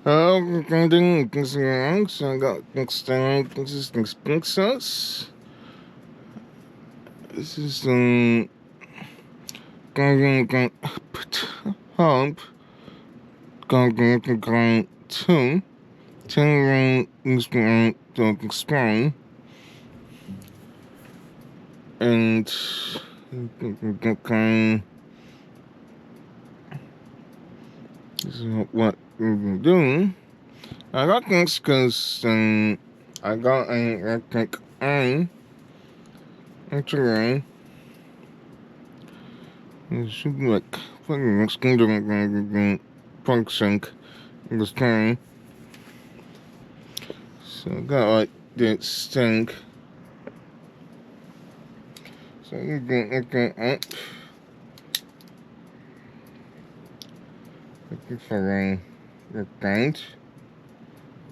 So I got sauce. This is some hump. Two. Spoon. And this is what we're doing. I got this because I got an electric iron. Actually, it should be like fucking skin function in this time. So I got like this thing. So I'm going up. Looking for the paint.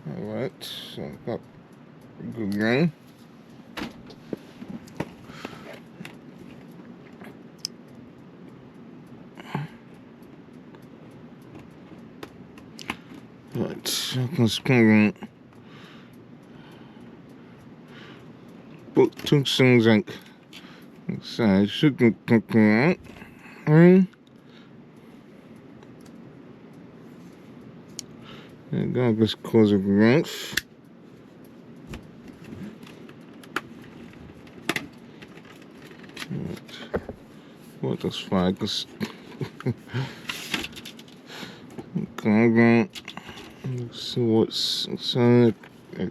Alright, so I got a good one. Right, so I can spin put two things like inside. Should be cooking out. And God, let's close it once. Right. What that's fine, because let's see what's inside. I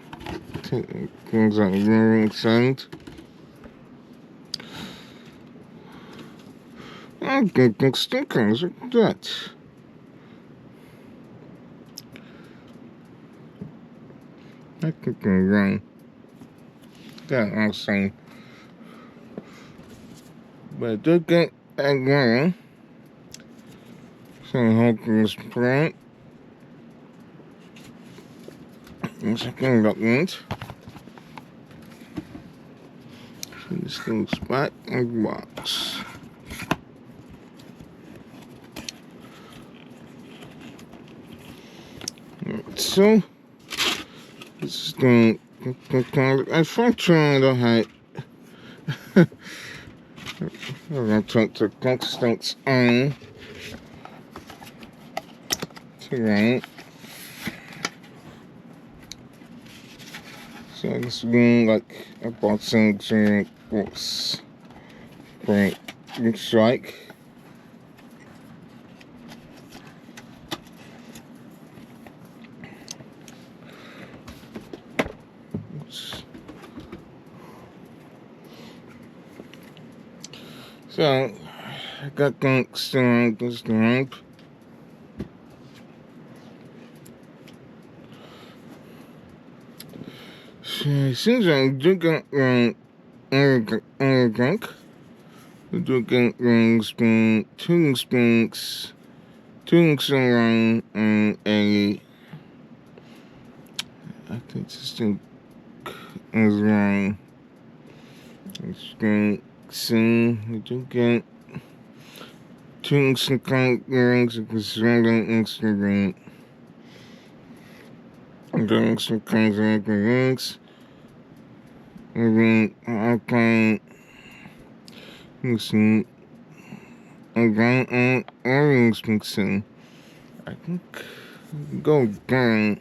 think things like rolling sound. I'm getting stickers, look at that. I could go wrong. That awesome. But I did get a girl. So I hope this print. And second document. So this goes back in the box. Right, so this is the unfortunately I don't have I'm going to turn to constant on to right. So this one like a bottom to what's great looks like. So I got this lamp. So since I do get drink, I do get spoon, two spoons, two around and a I think this thing is wrong. We do get two rings because random Instagram. Doing some kinds of rings. And then I can listen. And earrings mixing. I think go down.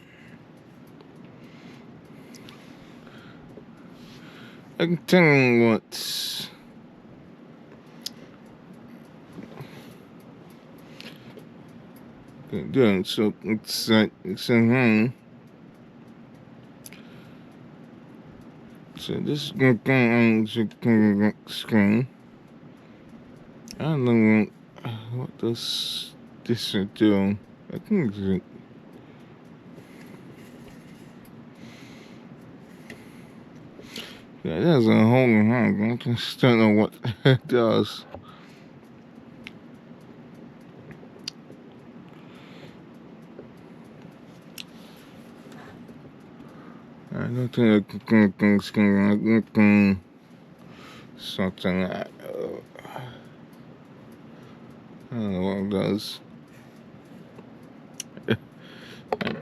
I can tell you what's doing. So it's a home. So this is going on the screen. I don't know what this is doing. I think it's yeah, there's a hole in here. I just don't know what it does. I don't think things can something that I don't know what it does.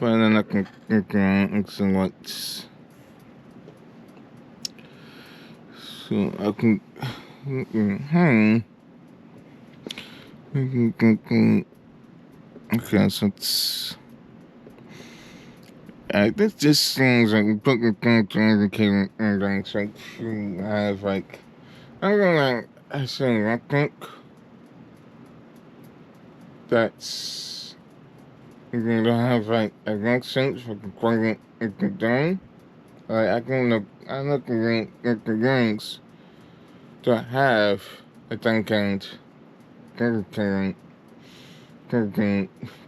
But then I can look around and see what's. So I can. Okay, so it's. This just seems like put the thing to indicate and so you have like. I'm gonna I say I think that's. You're gonna have like a good sense for recording it down. Like I'm looking at the rings to have a thinking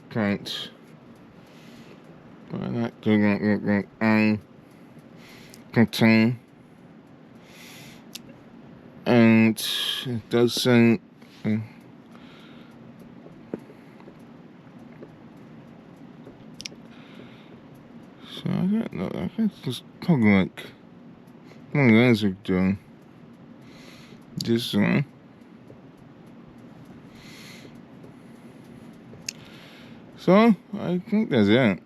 points. But I'm not doing it with I contain. And it does say. So I don't know. I think it's probably like one of those are doing. This one. So I think that's it.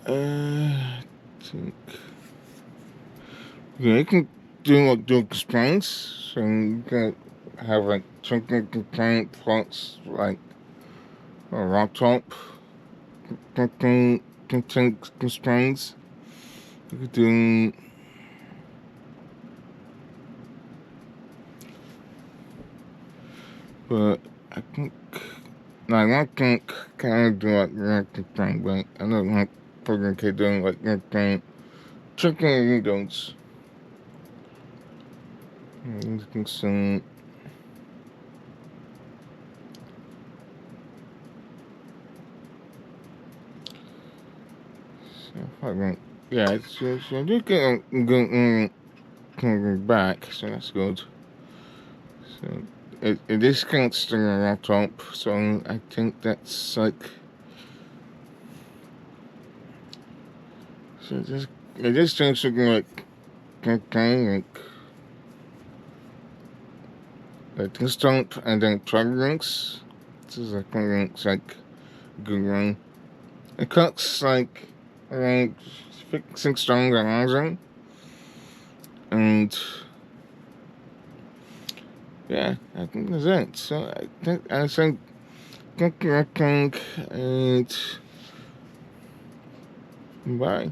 I think. Yeah, you can do constraints. So you can have like chunking constraint plots like a rock top. Constraints. You could do. But I think. Like, I think kind of do like the thing, but I don't like fucking kid doing like that thing. Chicken noodles. Looking some. Yeah, so I did get coming back, so that's good. So it is connected to the laptop, so I think that's like. So it just doing something like this stomp and then plug links. This is like links like good one. It cuts like around 6 strong around and yeah, I think that's it. So I think and bye.